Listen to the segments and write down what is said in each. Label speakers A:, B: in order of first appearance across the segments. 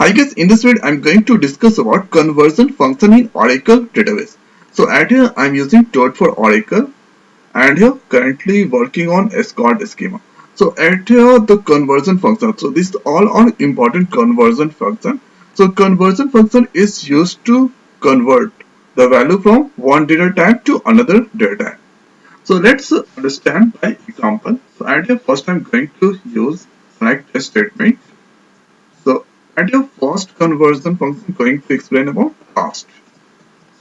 A: I guess in this video I'm going to discuss about conversion function in Oracle database. So at here I'm using Toad for Oracle and here currently working on escort schema. So at here the conversion function. So these all are important conversion function. So conversion function is used to convert the value from one data type to another data type. So let's understand by example. So at here first I'm going to use select statement. So at your first conversion function going to explain about cost.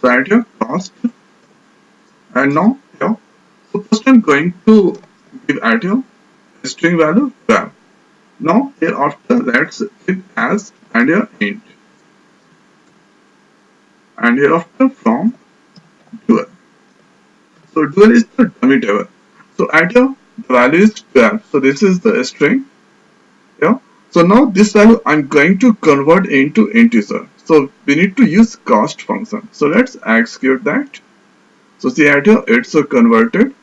A: So at your cost and now here. So first I'm going to give at your string value 12. Now hereafter let's give as and your int and hereafter from dual. So dual is the dummy table. So at your the value is 12. So this is the string. Yeah. So now this value I'm going to convert into integer. So we need to use cost function. So let's execute that. So see at here it's converted.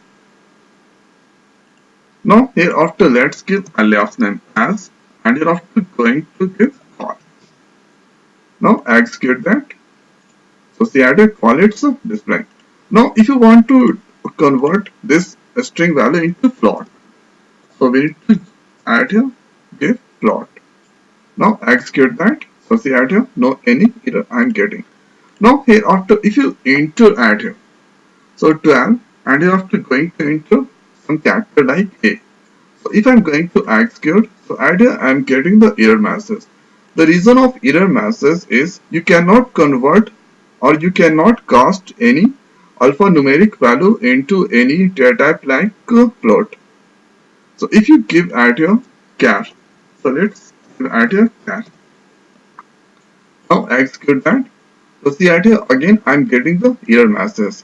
A: Now hereafter let's give alias name as and hereafter going to give call. Now execute that. So see at here call it's display. Now if you want to convert this string value into float. So we need to add here give float. Now execute that. So see at here no any error I'm getting. Now hereafter if you enter add here. So 12 and hereafter going to enter some character like A. So if I'm going to execute, so idea I'm getting the error message. The reason of error message is you cannot convert or you cannot cast any alphanumeric value into any data type like float. So if you give add here char, so let's give add here char. Now execute that. So see add here again I'm getting the error message.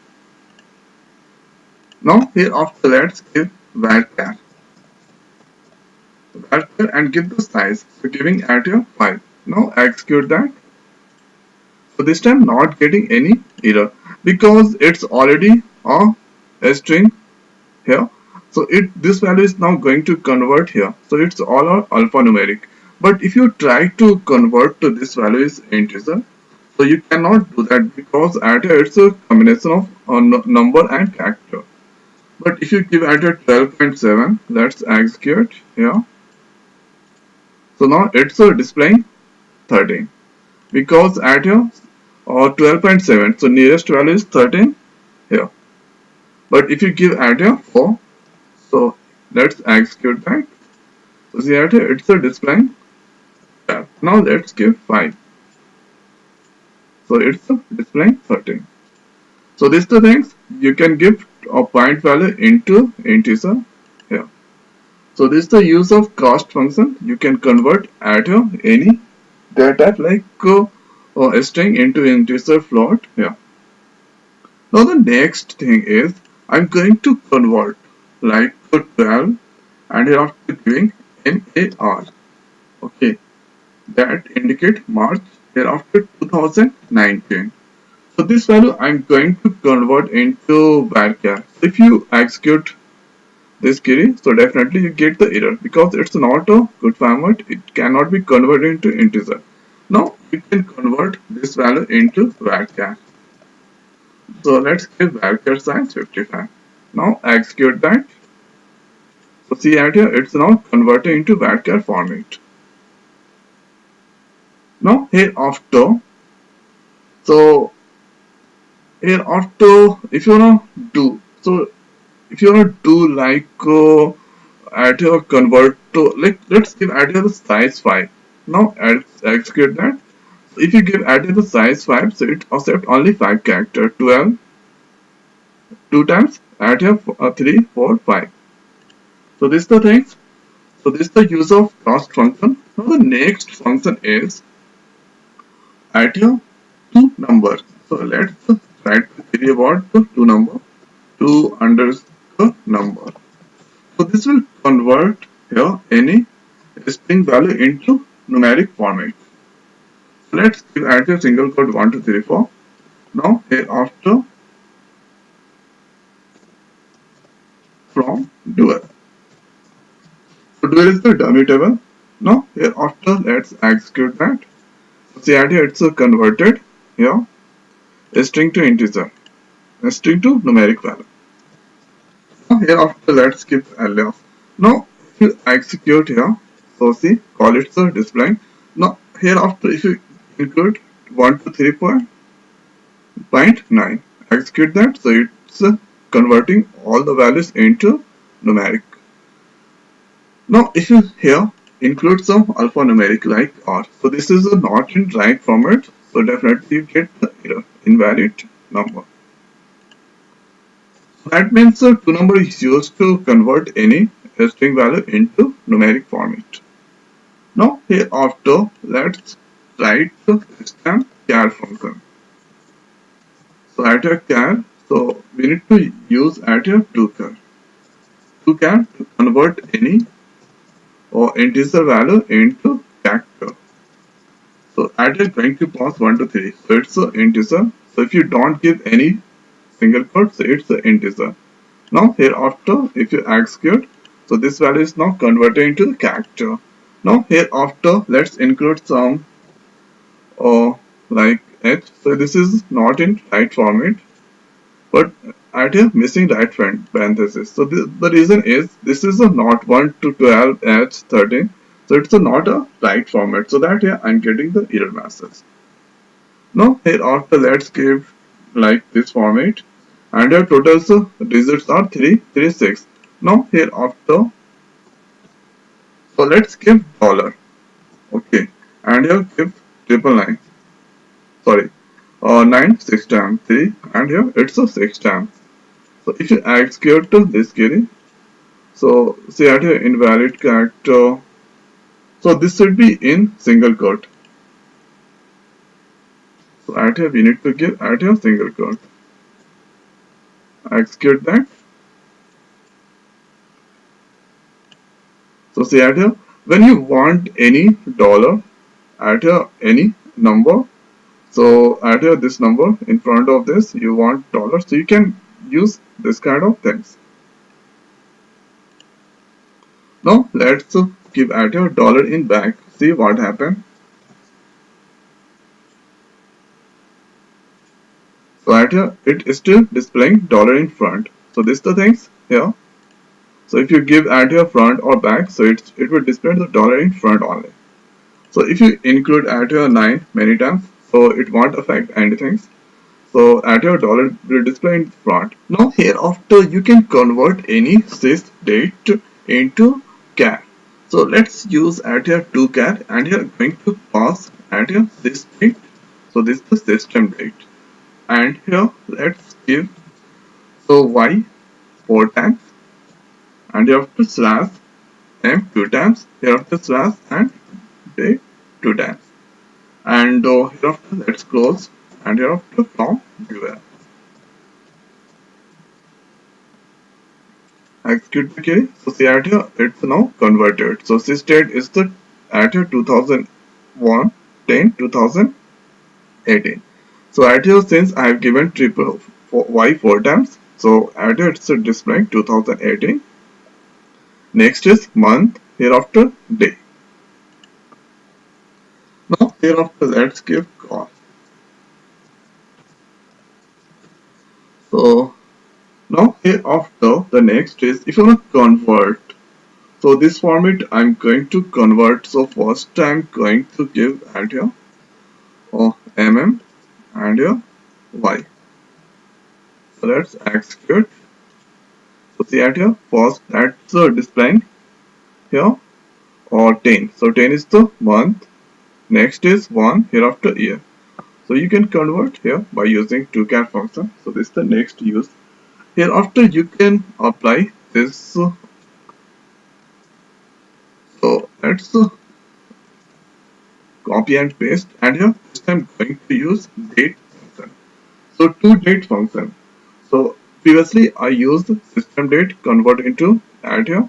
A: Now hereafter let's give varchar. Varchar and give the size. So giving at your 5. Now execute that. So this time not getting any error because it's already a string here. So this value is now going to convert here. So it's all alphanumeric. But if you try to convert to this value is integer, so you cannot do that because at here it's a combination of number and character. But if you give at here 12.7, let's execute here. So now it's displaying 13 because at here 12.7, so nearest value is 13 here. But if you give at here 4, so let's execute that. So see at here it's displaying 12. Now let's give 5. So it's displaying 13. So these two things you can give a point value into integer here. So this is the use of cost function. You can convert at here any data type like a string into integer float here. Now the next thing is I'm going to convert like 12 and here after giving MAR. Okay, that indicate March hereafter 2019. So this value I'm going to convert into varchar. If you execute this query, so definitely you get the error because it's not a good format. It cannot be converted into integer. Now you can convert this value into varchar. So let's give varchar size 55. Now execute that. So see at here it's now converted into varchar format. Now hereafter, so hereafter if you wanna do so if you wanna do like at your convert to like let's give at here the size 5. Now execute that. So if you give at here the size 5, so it accepts only 5 character 12 2 times at here 3 4 5. So this is the thing. So this is the use of cost function. Now the next function is at your to number. So let's write the query about the to number 2 underscore number. So this will convert here any string value into numeric format. So let's give at a single quote 1 2 3 4. Now hereafter from dual. So dual is the dummy table. Now hereafter let's execute that. see out here it's a converted here a string to integer, a string to numeric value. Now here after let's skip else. Now if you execute here, so see call it the display. Now here after if you include 1 to 3.9, execute that, so it's converting all the values into numeric. Now if you here include some alphanumeric like R, so this is not in right format, so definitely you get the error, invalid number. That means the two number is used to convert any string value into numeric format. Now here after let's write the system char function. So at a char, so we need to use at a tochar. Tochar to convert any or integer value into character. So add is going to pass 1 to 3. So it's an integer. So if you don't give any single quote, so it's an integer. Now hereafter, if you execute, so this value is now converted into the character. Now hereafter, let's include some like h. So this is not in right format, but at a missing right parenthesis. So the reason is this is a not 1 to 12 h 13. So it's a not a right format. So that here I'm getting the error message. Now hereafter let's give like this format, and your total digits are 336. Now hereafter, so let's give dollar. Okay, and here give triple nine. Sorry, 9 6 times 3, and here it's a 6 times. So if you execute this query, so see at here invalid character. So this should be in single quote. So at here we need to give at here single quote. Execute that. So see at here when you want any dollar at here any number. So at here this number in front of this you want dollar. So you can use this kind of things. Now let's give at here dollar in back. See what happened. So at here it is still displaying dollar in front. So this is the things here. So if you give at here front or back, so it will display the dollar in front only. So if you include at here 9 many times, so it won't affect anything. So at your dollar will display in front. Now hereafter you can convert any sys date into char. So let's use at here tochar, and you're going to pass at here sys date. So this is the system date. And here let's give so y 4 times, and you have to slash m 2 times, here after slash and day 2 times, and hereafter let's close, and hereafter from dual. Execute the query. So see at here it's now converted. So sysdate is the at here 2001 10 2018. So at here since I have given triple for y 4 times, so at here it's displaying 2018. Next is month, hereafter day. Now hereafter let's give cost. So now hereafter the next is if you want to convert. So this format I'm going to convert. So first I'm going to give at here mm and here y. So let's execute. So see at here first that's displaying here or 10. So 10 is the month. Next is 1, hereafter year. So you can convert here by using tochar function. So this is the next use. Hereafter you can apply this. So let's copy and paste, and here this time going to use date function. So to date function. So previously I used system date convert into add here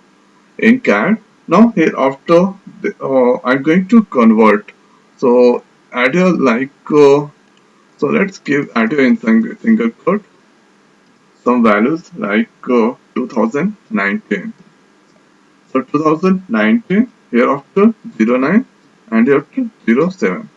A: in char. Now hereafter I'm going to convert. So add here like so let's give add here in single quote some values like 2019. So 2019 hereafter 09 and hereafter 07.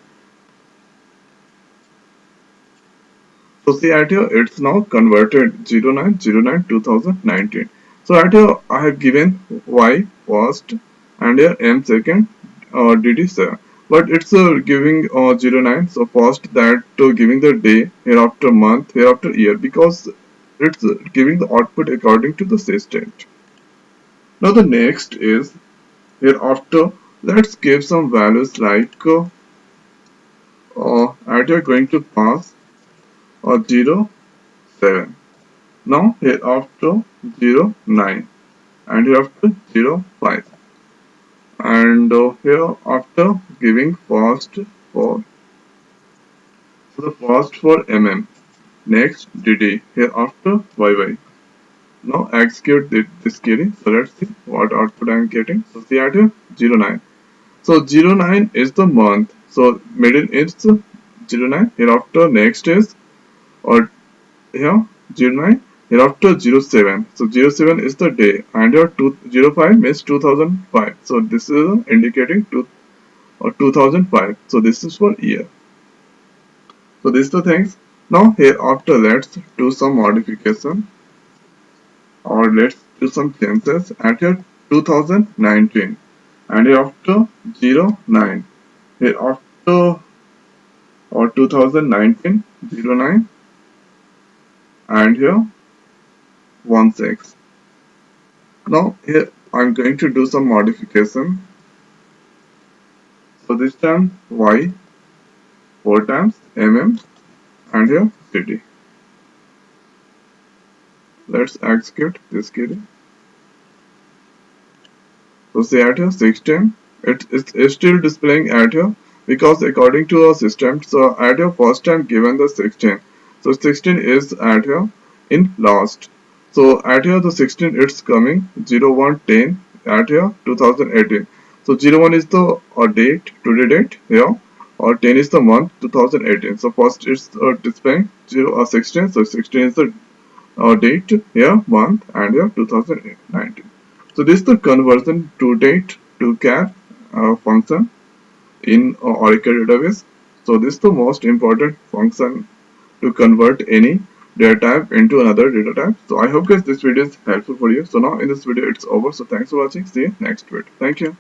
A: So see at here, it's now converted 0909 2019. So at here, I have given Y first and here M second, DD 7. But it's giving 09, so first that giving the day, hereafter month, hereafter year, because it's giving the output according to the system. Now the next is hereafter, let's give some values like at here going to pass 0, 7. Now hereafter 0, 9 and hereafter 0, 5 and here after giving first for the first for next dd hereafter yy. Now execute this query. So let's see what output I am getting. So see at here 09. So 09 is the month. So middle is 09. Hereafter next is or here 09. Hereafter 07. So 07 is the day and here 05 means 2005. So this is indicating 2005. So this is for year. So these two things. Now hereafter let's do some modification or let's do some changes at here 2019 and hereafter 09 hereafter or 2019 09 and here 16. Now here I'm going to do some modification. So this time y 4 times and here cd. Let's execute this query. So say at here 16, it's still displaying at here because according to our system, so at here first time given the 16. So 16 is at here in last. So at here the 16 it's coming 0110 at here 2018. So 01 is the date, today date here, or 10 is the month 2018. So first it's displaying 16. So 16 is the date here, month and here 2019. So this is the conversion to date to char function in Oracle database. So this is the most important function to convert any data type into another data type. So I hope guys this video is helpful for you. So now in this video it's over. So thanks for watching. See you next video. Thank you.